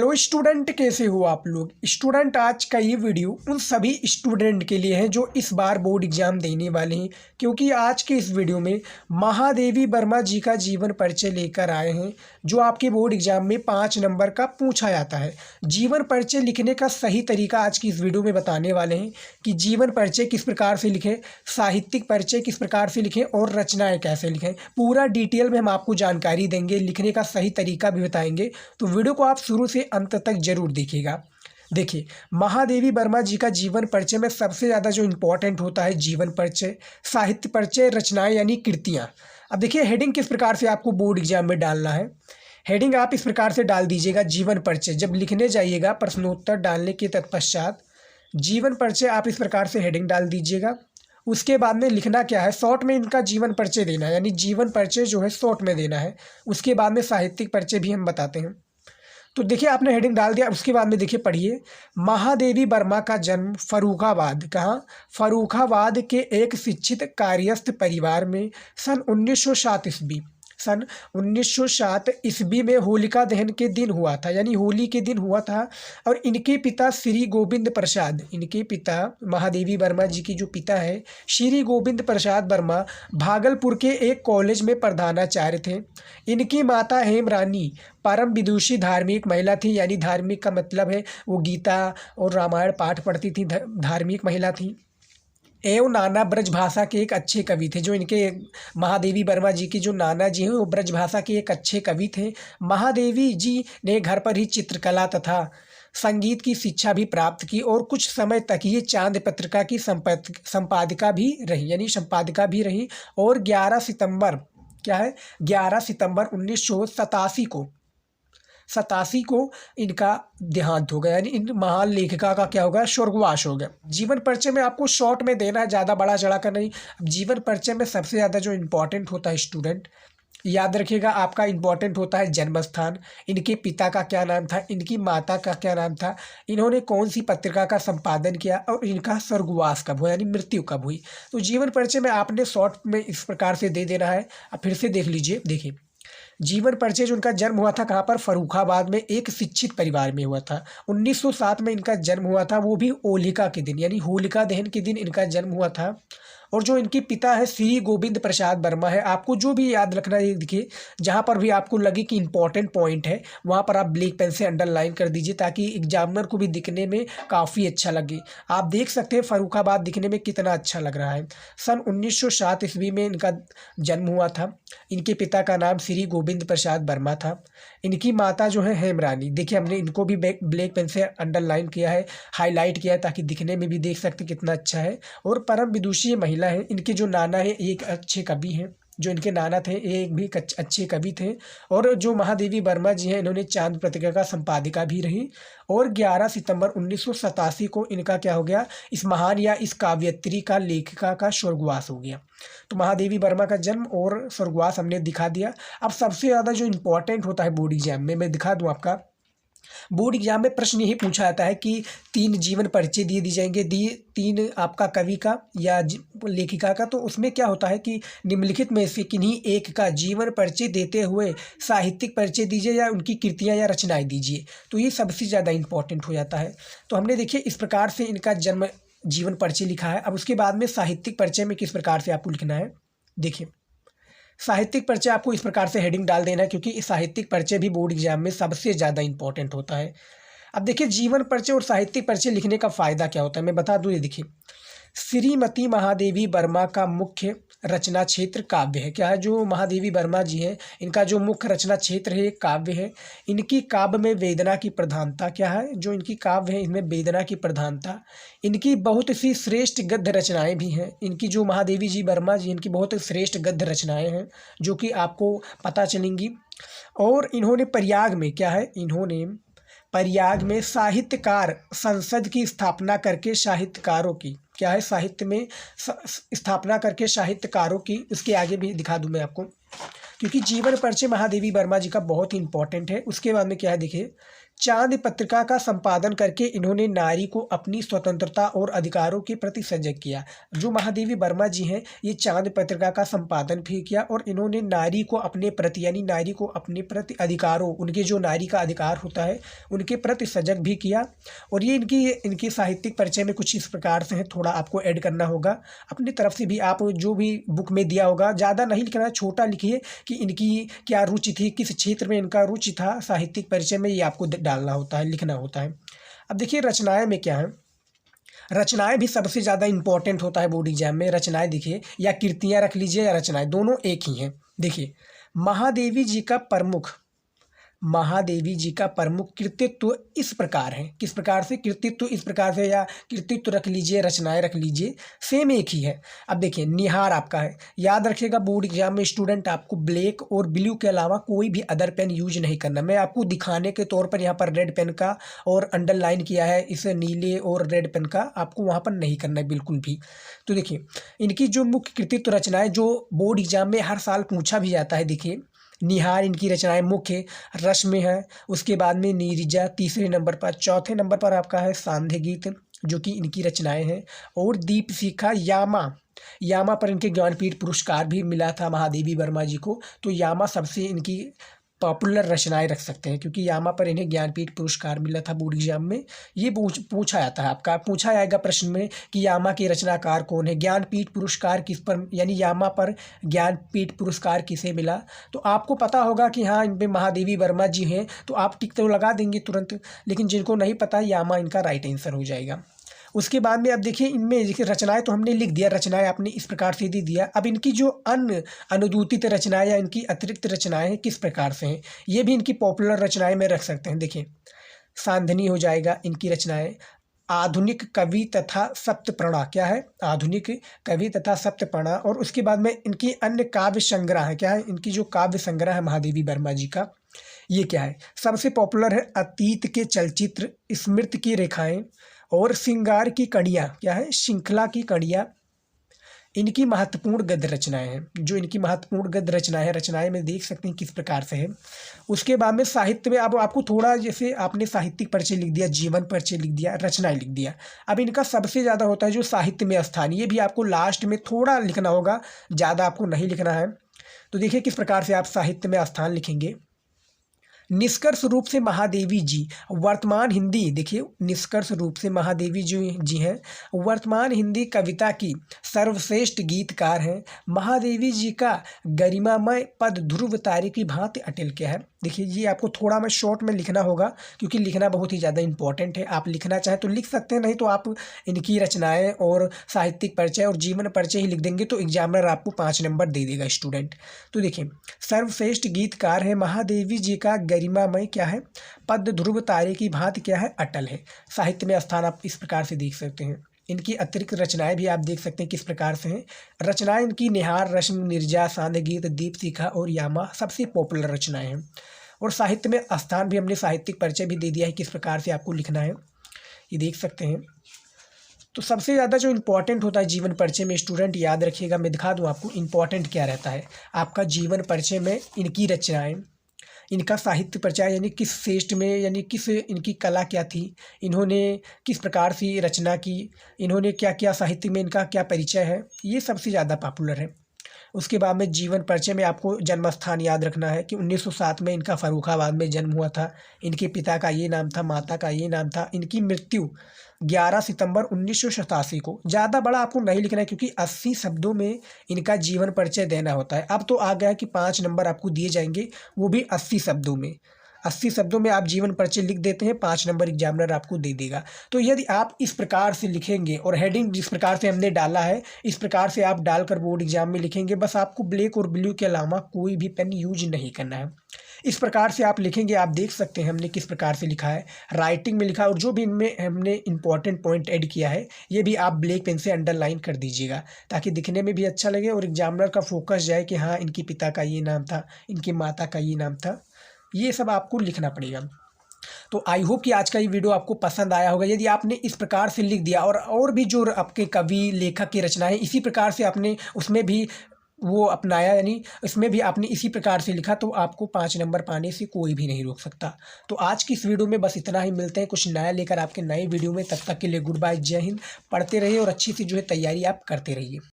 Hello student, कैसे हो आप लोग। स्टूडेंट, आज का ये वीडियो उन सभी स्टूडेंट के लिए है जो इस बार बोर्ड एग्जाम देने वाले हैं, क्योंकि आज के इस वीडियो में महादेवी वर्मा जी का जीवन परिचय लेकर आए हैं जो आपके बोर्ड एग्जाम में 5 नंबर का पूछा जाता है। जीवन परिचय लिखने का सही तरीका आज की इस वीडियो में बताने वाले हैं कि जीवन परिचय किस प्रकार से लिखें, साहित्यिक परिचय किस प्रकार से लिखें और रचनाएँ कैसे लिखें। पूरा डिटेल में हम आपको जानकारी देंगे, लिखने का सही तरीका भी बताएंगे। तो वीडियो को आप शुरू से अंत तक जरूर देखिएगा। देखिए, महादेवी वर्मा जी का जीवन परिचय में सबसे ज़्यादा जो इम्पोर्टेंट होता है जीवन परिचय, साहित्य परिचय, रचनाएं यानी कृतियाँ। अब देखिए, हेडिंग किस प्रकार से आपको बोर्ड एग्जाम में डालना है। हेडिंग आप इस प्रकार से डाल दीजिएगा, जीवन परिचय। जब लिखने जाइएगा प्रश्नोत्तर डालने के तत्पश्चात जीवन परिचय आप इस प्रकार से हेडिंग डाल दीजिएगा। उसके बाद में लिखना क्या है, शॉर्ट में इनका जीवन परिचय देना है, यानी जीवन परिचय जो है शॉर्ट में देना है। उसके बाद में साहित्यिक परिचय भी हम बताते हैं। तो देखिए, आपने हेडिंग डाल दिया। उसके बाद में देखिए, पढ़िए। महादेवी वर्मा का जन्म फर्रुखाबाद, कहाँ, फर्रुखाबाद के एक शिक्षित कार्यस्थ परिवार में सन 1907 ईस्वी सन 1907 ईस्वी में होलिका दहन के दिन हुआ था, यानी होली के दिन हुआ था। और इनके पिता श्री गोविंद प्रसाद, इनके पिता महादेवी वर्मा जी की जो पिता है श्री गोविंद प्रसाद वर्मा भागलपुर के एक कॉलेज में प्रधानाचार्य थे। इनकी माता हेमरानी परम विदुषी धार्मिक महिला थी, यानी धार्मिक का मतलब है वो गीता और रामायण पाठ पढ़ती थी, धार्मिक महिला थी। एवं नाना ब्रजभाषा के एक अच्छे कवि थे। जो इनके महादेवी वर्मा जी की जो नाना जी हैं वो ब्रजभाषा के एक अच्छे कवि थे। महादेवी जी ने घर पर ही चित्रकला तथा संगीत की शिक्षा भी प्राप्त की और कुछ समय तक ये चांद पत्रिका की संपादिका भी रही, यानी संपादिका भी रही। और 11 सितंबर 1987 को इनका देहांत हो गया, यानी इन महान लेखिका का क्या हो गया, स्वर्गवास हो गया। जीवन परिचय में आपको शॉर्ट में देना है, ज़्यादा बड़ा चढ़ा कर नहीं। अब जीवन परिचय में सबसे ज़्यादा जो इम्पोर्टेंट होता है स्टूडेंट, याद रखिएगा, आपका इम्पोर्टेंट होता है जन्म स्थान, इनके पिता का क्या नाम था, इनकी माता का क्या नाम था, इन्होंने कौन सी पत्रिका का संपादन किया और इनका स्वर्गवास कब हुआ, यानी मृत्यु कब हुई। तो जीवन परिचय में आपने शॉर्ट में इस प्रकार से दे देना है। अब फिर से देख लीजिए। देखिए, जीवन परिचय जो उनका जन्म हुआ था कहाँ पर, फर्रुखाबाद में एक शिक्षित परिवार में हुआ था। 1907 में इनका जन्म हुआ था, वो भी होलिका के दिन, यानी होलिका दहन के दिन इनका जन्म हुआ था। और जो इनके पिता है श्री गोविंद प्रसाद वर्मा है। आपको जो भी याद रखना है, देखिए जहाँ पर भी आपको लगे कि इंपॉर्टेंट पॉइंट है वहाँ पर आप ब्लैक पेन से अंडरलाइन कर दीजिए, ताकि एग्जामिनर को भी दिखने में काफ़ी अच्छा लगे। आप देख सकते हैं फर्रुखाबाद दिखने में कितना अच्छा लग रहा है। सन 1907 ईस्वी में इनका जन्म हुआ था। इनके पिता का नाम श्री गोविंद प्रसाद वर्मा था। इनकी माता जो है हेमरानी, देखिए हमने इनको भी ब्लैक पेन से अंडरलाइन किया है, हाईलाइट किया है, ताकि दिखने में भी देख सकते कितना अच्छा है। और परम विदुषी महिला है। इनके जो नाना है एक अच्छे कवि हैं, जो इनके नाना थे एक भी अच्छे कवि थे। और जो महादेवी वर्मा जी हैं, इन्होंने चांद पत्रिका का संपादिका भी रही। और 11 सितंबर 1987 को इनका क्या हो गया, इस महान या इस काव्यत्री का लेखिका का स्वर्गवास हो गया। तो महादेवी वर्मा का जन्म और स्वर्गवास हमने दिखा दिया। अब सबसे ज़्यादा जो इम्पोर्टेंट होता है बोर्ड एग्जाम में, मैं दिखा दूँ आपका। बोर्ड एग्जाम में प्रश्न यही पूछा जाता है कि 3 जीवन परिचय दी जाएंगे, 3 आपका कवि का या लेखिका का। तो उसमें क्या होता है कि निम्नलिखित में से किन्हीं एक का जीवन परिचय देते हुए साहित्यिक परिचय दीजिए या उनकी कृतियां या रचनाएं दीजिए। तो ये सबसे ज़्यादा इम्पोर्टेंट हो जाता है। तो हमने देखिए इस प्रकार से इनका जन्म जीवन परिचय लिखा है। अब उसके बाद में साहित्यिक परिचय में किस प्रकार से आपको लिखना है, देखिए साहित्यिक परिचय आपको इस प्रकार से हेडिंग डाल देना है, क्योंकि साहित्यिक परिचय भी बोर्ड एग्जाम में सबसे ज़्यादा इंपॉर्टेंट होता है। अब देखिए, जीवन परिचय और साहित्यिक परिचय लिखने का फ़ायदा क्या होता है, मैं बता दूँ। ये देखिए, श्रीमती महादेवी वर्मा का मुख्य रचना क्षेत्र काव्य है। क्या है, जो महादेवी वर्मा जी हैं इनका जो मुख्य रचना क्षेत्र है काव्य है। इनकी काव्य में वेदना की प्रधानता क्या है, जो इनकी काव्य है इनमें वेदना की प्रधानता। इनकी बहुत सी श्रेष्ठ गद्य रचनाएं भी हैं। इनकी जो महादेवी जी वर्मा जी, इनकी बहुत श्रेष्ठ गद्य रचनाएं हैं जो कि आपको पता चलेंगी। और इन्होंने प्रयाग में क्या है, इन्होंने प्रयाग में साहित्यकार संसद की स्थापना करके साहित्यकारों की क्या है, साहित्य में स्थापना करके साहित्यकारों की, उसके आगे भी दिखा दूं मैं आपको, क्योंकि जीवन परिचय महादेवी वर्मा जी का बहुत ही इंपॉर्टेंट है। उसके बाद में क्या है, देखिए चांद पत्रिका का संपादन करके इन्होंने नारी को अपनी स्वतंत्रता और अधिकारों के प्रति सजग किया। जो महादेवी वर्मा जी हैं, ये चांद पत्रिका का संपादन भी किया और इन्होंने नारी को अपने प्रति, यानी नारी को अपने प्रति अधिकारों, उनके जो नारी का अधिकार होता है उनके प्रति सजग भी किया। और ये इनकी साहित्यिक परिचय में कुछ इस प्रकार से है, थोड़ा आपको ऐड करना होगा अपनी तरफ से भी। आप जो भी बुक में दिया होगा ज़्यादा नहीं लिखना है, छोटा लिखिए कि इनकी क्या रुचि थी, किस क्षेत्र में इनका रुचि था साहित्यिक परिचय में, ये आपको डालना होता है, लिखना होता है। अब देखिए रचनाएं में क्या है, रचनाएं भी सबसे ज़्यादा इंपॉर्टेंट होता है बोर्ड एग्जाम में। रचनाएं देखिए, या कृतियाँ रख लीजिए या रचनाएं, दोनों एक ही हैं। देखिए महादेवी जी का प्रमुख कृतित्व इस प्रकार है, किस प्रकार से, कृतित्व इस प्रकार से, या कृतित्व रख लीजिए, रचनाएं रख लीजिए, सेम एक ही है। अब देखिए निहार आपका है, याद रखिएगा बोर्ड एग्जाम में स्टूडेंट आपको ब्लैक और ब्लू के अलावा कोई भी अदर पेन यूज नहीं करना। मैं आपको दिखाने के तौर पर यहाँ पर रेड पेन का और अंडरलाइन किया है, इसे नीले और रेड पेन का आपको वहाँ पर नहीं करना है बिल्कुल भी। तो देखिए इनकी जो मुख्य कृतित्व रचनाएं जो बोर्ड एग्जाम में हर साल पूछा भी जाता है, देखिए निहार इनकी रचनाएं मुख्य रस में है, उसके बाद में नीरजा तीसरे नंबर पर, चौथे नंबर पर आपका है सांध्य गीत जो कि इनकी रचनाएं हैं, और दीपशिखा यामा पर इनके ज्ञानपीठ पुरस्कार भी मिला था महादेवी वर्मा जी को। तो यामा सबसे इनकी पॉपुलर रचनाएं रख सकते हैं क्योंकि यामा पर इन्हें ज्ञानपीठ पुरस्कार मिला था बोर्ड एग्जाम में। ये पूछा जाता है, आपका पूछा जाएगा प्रश्न में कि यामा के रचनाकार कौन है, ज्ञानपीठ पुरस्कार किस पर, यानी यामा पर ज्ञानपीठ पुरस्कार किसे मिला। तो आपको पता होगा कि हाँ इन पे महादेवी वर्मा जी हैं, तो आप टिक तो लगा देंगे तुरंत, लेकिन जिनको नहीं पता यामा इनका राइट आंसर हो जाएगा। उसके बाद में अब देखिए इनमें देखिए रचनाएं तो हमने लिख दिया, रचनाएं आपने इस प्रकार से दे दिया। अब इनकी जो अन्य अनुदूतित रचनाएं या इनकी अतिरिक्त रचनाएं हैं किस प्रकार से हैं, ये भी इनकी पॉपुलर रचनाएं में रख सकते हैं। देखिए सांधनी हो जाएगा इनकी रचनाएं, आधुनिक कवि तथा सप्तप्रणा, क्या है, आधुनिक कवि तथा सप्तप्रणा। और उसके बाद में इनकी अन्य काव्य संग्रह है, क्या है, इनकी जो काव्य संग्रह है महादेवी वर्मा जी का, ये क्या है, सबसे पॉपुलर है अतीत के चलचित्र, स्मृति की रेखाएं और श्रृंगार की कड़ियाँ, क्या है, श्रृंखला की कड़ियाँ। इनकी महत्वपूर्ण गद्य रचनाएं हैं, जो इनकी महत्वपूर्ण गद्य रचनाएं हैं, रचनाएं में देख सकते हैं किस प्रकार से है। उसके बाद में साहित्य में अब आपको थोड़ा, जैसे आपने साहित्यिक परिचय लिख दिया, जीवन परिचय लिख दिया, रचनाएं लिख दिया, अब इनका सबसे ज़्यादा होता है जो साहित्य में स्थान, ये भी आपको लास्ट में थोड़ा लिखना होगा, ज़्यादा आपको नहीं लिखना है। तो देखिए किस प्रकार से आप साहित्य में स्थान लिखेंगे। निष्कर्ष रूप से महादेवी जी वर्तमान हिंदी, देखिए निष्कर्ष रूप से महादेवी जी हैं वर्तमान हिंदी कविता की सर्वश्रेष्ठ गीतकार हैं। महादेवी जी का गरिमामय पद ध्रुव तारे की भांति अटल, क्या है, देखिए ये आपको थोड़ा मैं शॉर्ट में लिखना होगा क्योंकि लिखना बहुत ही ज़्यादा इंपॉर्टेंट है। आप लिखना चाहें तो लिख सकते हैं, नहीं तो आप इनकी रचनाएं और साहित्यिक परिचय और जीवन परिचय ही लिख देंगे तो एग्जामिनर आपको 5 नंबर दे देगा स्टूडेंट। तो देखिए सर्वश्रेष्ठ गीतकार है महादेवी जी का गरिमामय, क्या है, पद ध्रुव तारे की भांति, क्या है, अटल है। साहित्य में स्थान आप इस प्रकार से देख सकते हैं। इनकी अतिरिक्त रचनाएं भी आप देख सकते हैं किस प्रकार से हैं। रचनाएं इनकी निहार, रश्मि, नीरजा, सांध्य गीत, दीपशिखा और यामा सबसे पॉपुलर रचनाएं हैं। और साहित्य में स्थान भी हमने साहित्यिक परिचय भी दे दिया है किस प्रकार से आपको लिखना है, ये देख सकते हैं। तो सबसे ज़्यादा जो इम्पोर्टेंट होता है जीवन परिचय में, स्टूडेंट याद रखिएगा, मैं दिखा दूँ आपको इम्पोर्टेंट क्या रहता है आपका जीवन परिचय में। इनकी रचनाएं, इनका साहित्य परिचय, यानी किस श्रेष्ठ में, यानी किस, इनकी कला क्या थी, इन्होंने किस प्रकार से रचना की, इन्होंने क्या क्या साहित्य में, इनका क्या परिचय है, ये सबसे ज़्यादा पॉपुलर है। उसके बाद में जीवन परिचय में आपको जन्म स्थान याद रखना है कि 1907 में इनका फर्रुखाबाद में जन्म हुआ था। इनके पिता का ये नाम था, माता का ये नाम था। इनकी मृत्यु 11 सितंबर 1987 को। ज़्यादा बड़ा आपको नहीं लिखना है क्योंकि 80 शब्दों में इनका जीवन परिचय देना होता है। अब तो आ गया कि 5 नंबर आपको दिए जाएंगे, वो भी 80 शब्दों में। 80 शब्दों में आप जीवन परिचय लिख देते हैं, 5 नंबर एग्जामिनर आपको दे देगा। तो यदि आप इस प्रकार से लिखेंगे और हेडिंग जिस प्रकार से हमने डाला है इस प्रकार से आप डालकर बोर्ड एग्जाम में लिखेंगे, बस आपको ब्लैक और ब्लू के अलावा कोई भी पेन यूज नहीं करना है। इस प्रकार से आप लिखेंगे, आप देख सकते हैं हमने किस प्रकार से लिखा है, राइटिंग में लिखा, और जो भी इनमें हमने इंपॉर्टेंट पॉइंट ऐड किया है ये भी आप ब्लैक पेन से अंडरलाइन कर दीजिएगा ताकि दिखने में भी अच्छा लगे और एग्जामिनर का फोकस जाए कि हाँ इनके पिता का ये नाम था, इनकी माता का ये नाम था, ये सब आपको लिखना पड़ेगा। तो आई होप कि आज का ये वीडियो आपको पसंद आया होगा। यदि आपने इस प्रकार से लिख दिया और भी जो आपके कवि लेखक की रचनाएं इसी प्रकार से आपने उसमें भी वो अपनाया, यानी इसमें भी आपने इसी प्रकार से लिखा, तो आपको 5 नंबर पाने से कोई भी नहीं रोक सकता। तो आज की इस वीडियो में बस इतना ही। मिलते हैं कुछ नया लेकर आपके नए वीडियो में। तब तक के लिए गुड बाय, जय हिंद। पढ़ते रहिए और अच्छी सी जो है तैयारी आप करते रहिए।